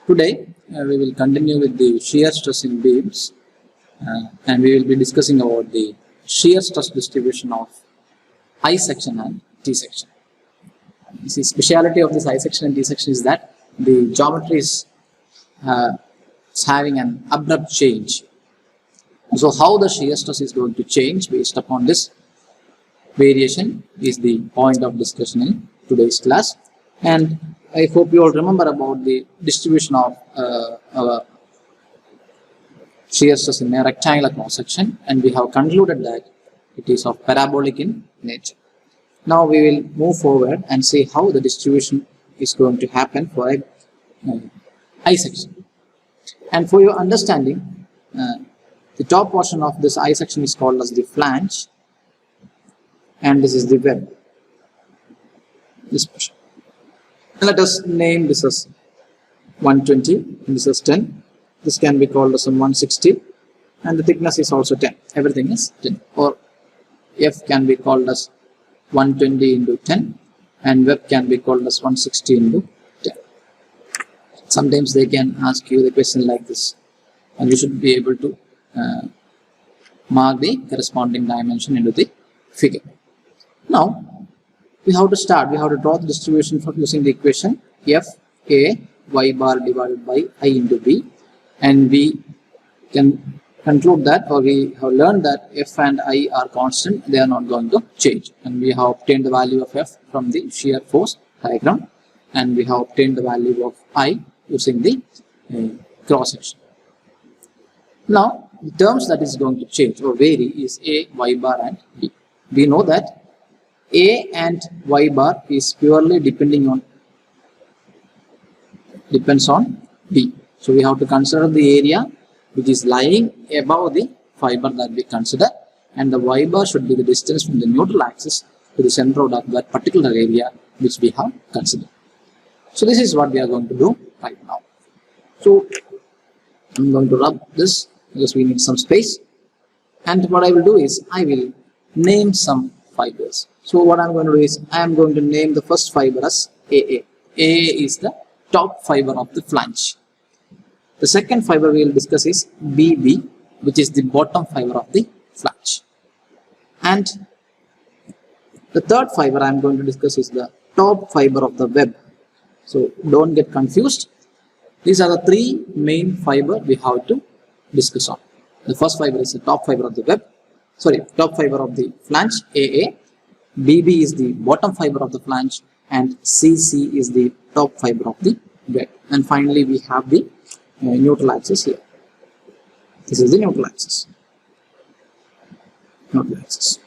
Today we will continue with the shear stress in beams and we will be discussing about the shear stress distribution of I section and T section. The speciality of this I section and T section is that the geometry is having an abrupt change. So how the shear stress is going to change based upon this variation is the point of discussion in today's class, and I hope you all remember about the distribution of shear stress in a rectangular cross section, and we have concluded that it is of parabolic in nature. Now we will move forward and see how the distribution is going to happen for a I section. And for your understanding, the top portion of this I section is called as the flange, and this is the web, this portion. And let us name this as 120 and this is 10. This can be called as 160, and the thickness is also 10. Everything is 10, or F can be called as 120 into 10 and web can be called as 160 into 10. Sometimes they can ask you the question like this, and you should be able to mark the corresponding dimension into the figure. Now we have to start. We have to draw the distribution for using the equation F A y bar divided by I into B, and we can conclude that, or we have learned that F and I are constant, they are not going to change, and we have obtained the value of F from the shear force diagram, and we have obtained the value of I using the cross section. Now the terms that is going to change or vary is A, y bar and B. We know that A and y bar is purely depends on B. So we have to consider the area which is lying above the fiber that we consider, and the y bar should be the distance from the neutral axis to the center of that particular area which we have considered. So this is what we are going to do right now. So I'm going to rub this because we need some space, and what I will do is I will name some fibers. So what I'm going to do is I am going to name the first fiber as AA. AA is the top fiber of the flange. The second fiber we will discuss is BB, which is the bottom fiber of the flange. And the third fiber I am going to discuss is the top fiber of the web. So don't get confused. These are the three main fiber we have to discuss on. The first fiber is the top fiber of the web, top fiber of the flange, AA. BB is the bottom fiber of the flange, and CC is the top fiber of the web. And finally we have the neutral axis here. This is the neutral axis. Neutral axis.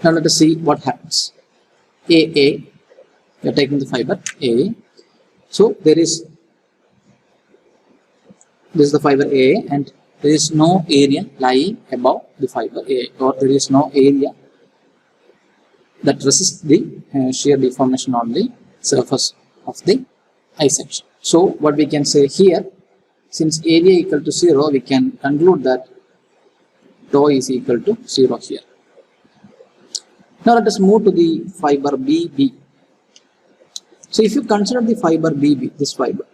Now let us see what happens. AA, we are taking the fiber A. So this is the fiber A, and there is no area lying above the fiber A, or there is no area that resists the shear deformation on the surface of the I section. So what we can say here, since area equal to 0, we can conclude that tau is equal to 0 here. Now let us move to the fiber BB. So if you consider the fiber BB, this fiber,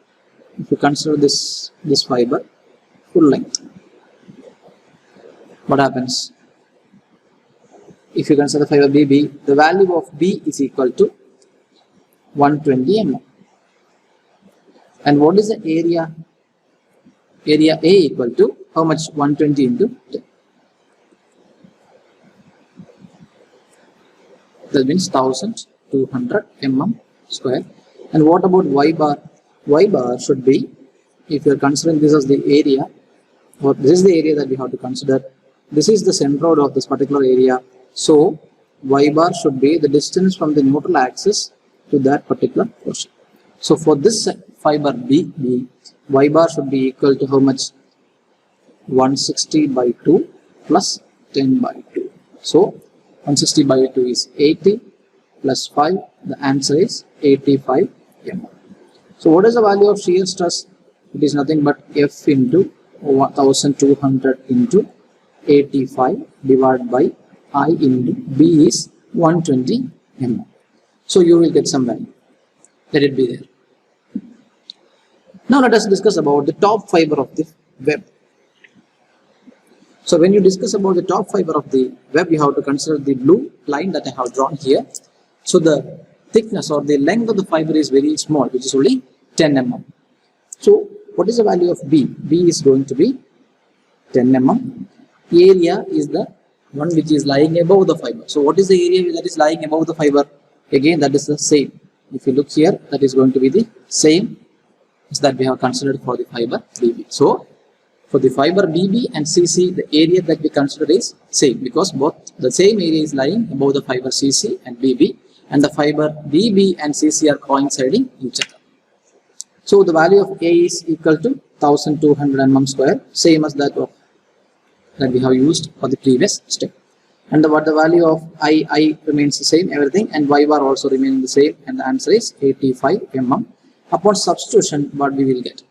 if you consider this fiber full length, what happens? If you consider the fiber BB, the value of B is equal to 120 mm. And what is the area? Area A equal to how much? 120 into 10. That means 1200 mm square. And what about y bar? Y bar should be, if you are considering this as the area, or this is the area that we have to consider, this is the centroid of this particular area. So y bar should be the distance from the neutral axis to that particular portion. So for this fiber BB, y bar should be equal to how much? 160 by 2 plus 10 by 2. So 160 by 2 is 80 plus 5. The answer is 85 mm. So what is the value of shear stress? It is nothing but F into 1200 into 85 divided by I into B is 120 mm. So you will get some value. Let it be there. Now let us discuss about the top fiber of the web. So when you discuss about the top fiber of the web, you have to consider the blue line that I have drawn here. So the thickness or the length of the fiber is very small, which is only 10 mm. So what is the value of B? B is going to be 10 mm. Area is the one which is lying above the fiber. So what is the area that is lying above the fiber? Again, that is the same. If you look here, that is going to be the same as that we have considered for the fiber BB. So for the fiber BB and CC, the area that we consider is same, because both the same area is lying above the fiber CC and BB, and the fiber BB and CC are coinciding each other. So the value of A is equal to 1200 mm square, same as that we have used for the previous step. And what the value of I remains the same, everything, and Y bar also remaining the same, and the answer is 85 mm. Upon substitution, what we will get?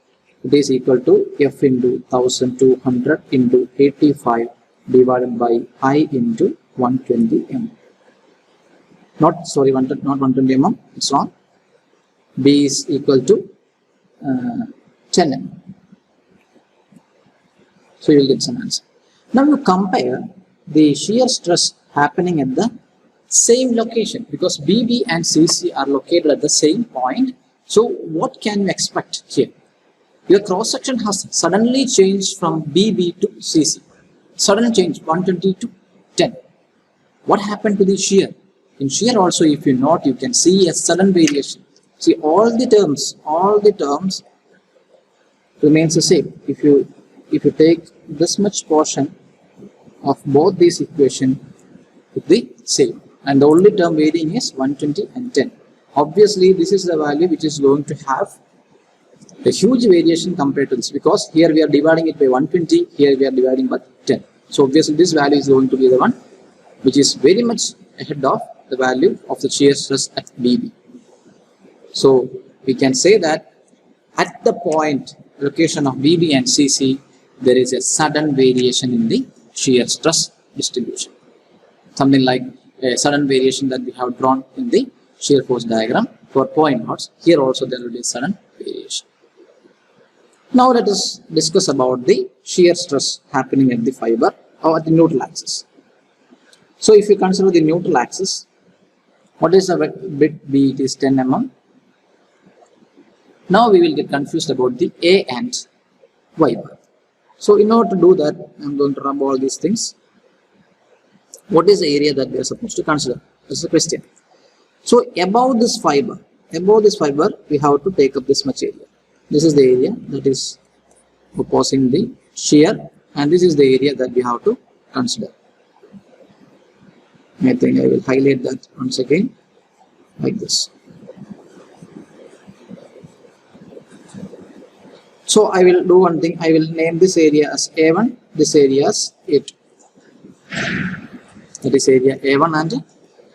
It is equal to F into 1200 into 85 divided by I into 120 mm. Not 120 mm, it's wrong. B is equal to 10 mm. So you will get some answer. Now you compare the shear stress happening at the same location, because BB and CC are located at the same point. So what can you expect here? Your cross section has suddenly changed from BB to CC. Sudden change, 120 to 10. What happened to the shear? In shear also, if you note, you can see a sudden variation. See, all the terms remains the same. If you take this much portion of both these equations, with the same, and the only term varying is 120 and 10. Obviously, this is the value which is going to have a huge variation compared to this, because here we are dividing it by 120, here we are dividing by 10. So obviously this value is going to be the one which is very much ahead of the value of the shear stress at BB. So we can say that at the point location of BB and CC, there is a sudden variation in the shear stress distribution. Something like a sudden variation that we have drawn in the shear force diagram for point knots. Here also there will be a sudden variation. Now let us discuss about the shear stress happening at the fiber or at the neutral axis. So if you consider the neutral axis, what is the bit B? It is 10 mm. Now we will get confused about the A and Y bar. So in order to do that, I am going to rub all these things. What is the area that we are supposed to consider? That's the question. So above this fiber, we have to take up this much area. This is the area that is opposing the shear, and this is the area that we have to consider. I think I will highlight that once again, like this. So I will do one thing. I will name this area as A1, this area as A2. That is area A1 and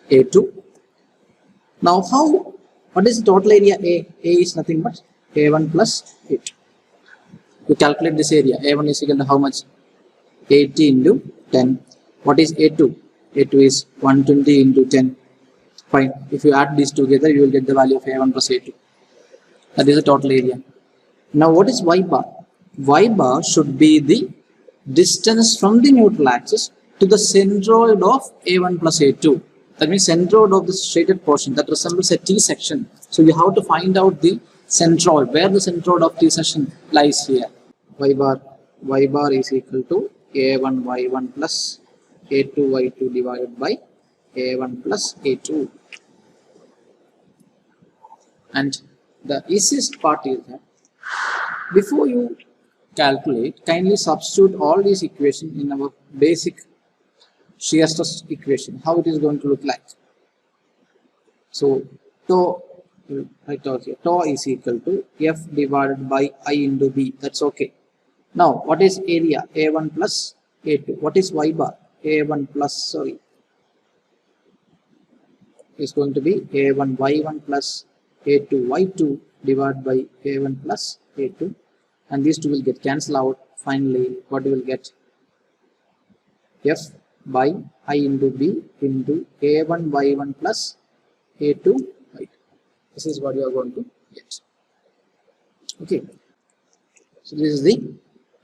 A2. Now what is the total area A? A is nothing but A1 plus A2. To calculate this area, A1 is equal to how much? 80 into 10. What is A2? A2 is 120 into 10. Fine. If you add these together, you will get the value of A1 plus A2. That is the total area. Now what is Y bar? Y bar should be the distance from the neutral axis to the centroid of A1 plus A2. That means centroid of the shaded portion that resembles a T section. So you have to find out the centroid, where the centroid of T section lies here. Y bar is equal to A1 Y1 plus A2 Y2 divided by A1 plus A2. And the easiest part is that before you calculate, kindly substitute all these equations in our basic shear stress equation, how it is going to look like. So tau, right out here, tau is equal to F divided by I into B. That's okay. Now what is area? A1 plus A2. What is Y bar? A1 plus, is going to be A1 Y1 plus A2 Y2 divided by A1 plus A2, and these two will get cancelled out. Finally, what you will get? F by I into B into A1 Y1 plus A2 Y2. This is what you are going to get. Okay. So this is the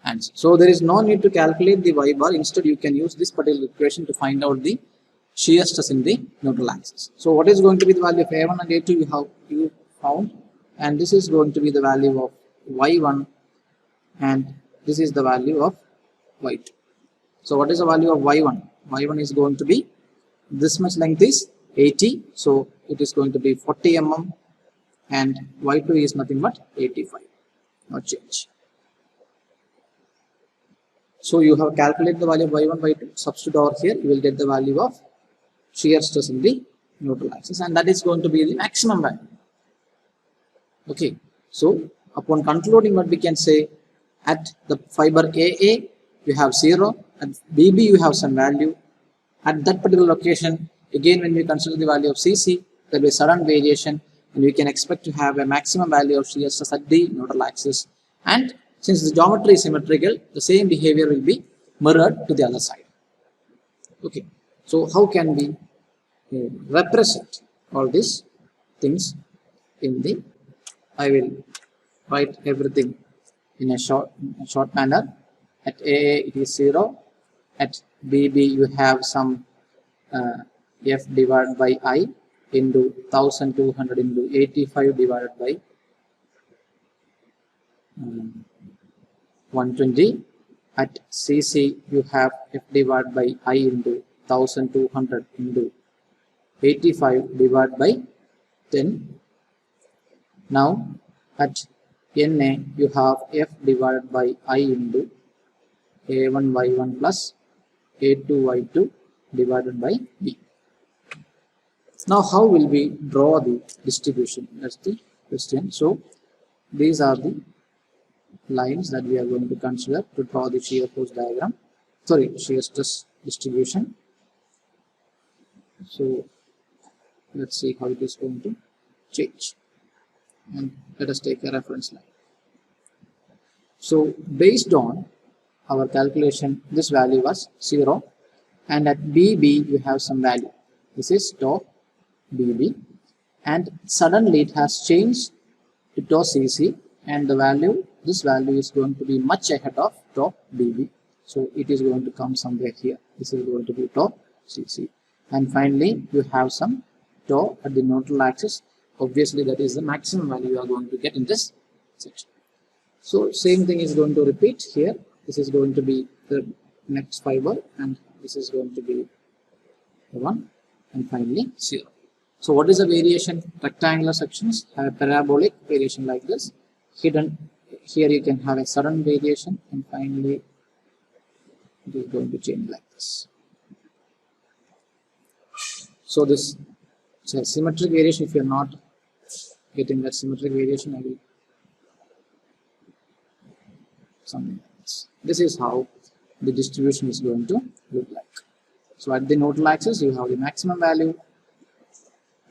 answer. So there is no need to calculate the y bar. Instead, you can use this particular equation to find out the shear stress in the neutral axis. So what is going to be the value of A1 and A2 you found, and this is going to be the value of y1, and this is the value of y2. So what is the value of y1? Y1 is going to be, this much length is 80, so it is going to be 40 mm, and y2 is nothing but 85. No change. So you have calculated the value of y1, y2, substitute over here, you will get the value of shear stress in the neutral axis, and that is going to be the maximum value. Okay, so upon concluding, what we can say, at the fiber AA you have 0, at BB you have some value. At that particular location, again when we consider the value of CC, there will be sudden variation, and we can expect to have a maximum value of shear stress at the neutral axis. And since the geometry is symmetrical, the same behavior will be mirrored to the other side. Okay, so how can we represent all these things in the, I will write everything in a short manner. At AA it is 0, at BB you have some F divided by I into 1200 into 85 divided by 120. At CC you have F divided by I into 1200 into 85 divided by 10. Now at NA you have F divided by I into A1 y1 plus A2 y2 divided by B. Now how will we draw the distribution? That's the question. So these are the lines that we are going to consider to draw the shear force diagram, shear stress distribution. So let's see how it is going to change, and let us take a reference line. So based on our calculation, this value was 0, and at BB you have some value. This is tau BB, and suddenly it has changed to tau CC, and the value, this value is going to be much ahead of tau BB. So it is going to come somewhere here. This is going to be tau CC, and finally you have some tau at the neutral axis. Obviously that is the maximum value you are going to get in this section. So same thing is going to repeat here. This is going to be the next fiber, and this is going to be the one, and finally 0. So what is the variation? Rectangular sections have a parabolic variation like this. Hidden here you can have a sudden variation, and finally it is going to change like this. So this is a symmetric variation. If you are not getting that symmetric variation, I will something like this. This is how the distribution is going to look like. So at the neutral axis you have the maximum value,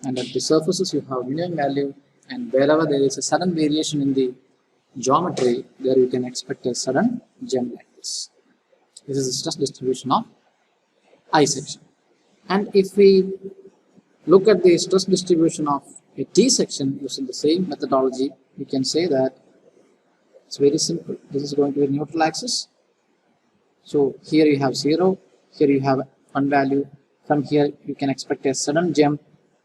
and at the surfaces you have minimum value, and wherever there is a sudden variation in the geometry, there you can expect a sudden jump like this. This is the stress distribution of I section. And if we look at the stress distribution of a T section using the same methodology, we can say that it's very simple. This is going to be neutral axis. So here you have 0, here you have one value. From here you can expect a sudden jump,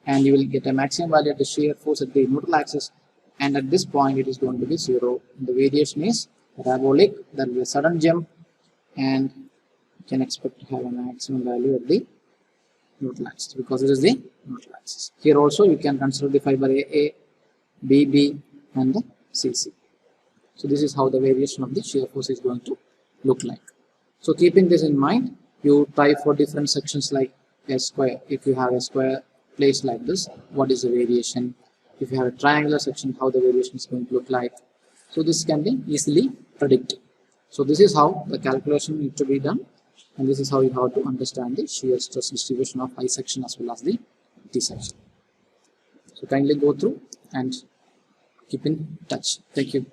and you will get a maximum value of the shear force at the neutral axis, and at this point it is going to be 0. The variation is parabolic. There will be a sudden jump, and you can expect to have a maximum value at the neutral axis, because it is the neutral axis. Here also you can consider the fiber AA, BB, and the CC. So this is how the variation of the shear force is going to look like. So keeping this in mind, you try for different sections like a square. If you have a square placed like this, what is the variation? If you have a triangular section, how the variation is going to look like. So this can be easily predicted. So this is how the calculation needs to be done, and this is how you have to understand the shear stress distribution of I section as well as the T section. So kindly go through and keep in touch. Thank you.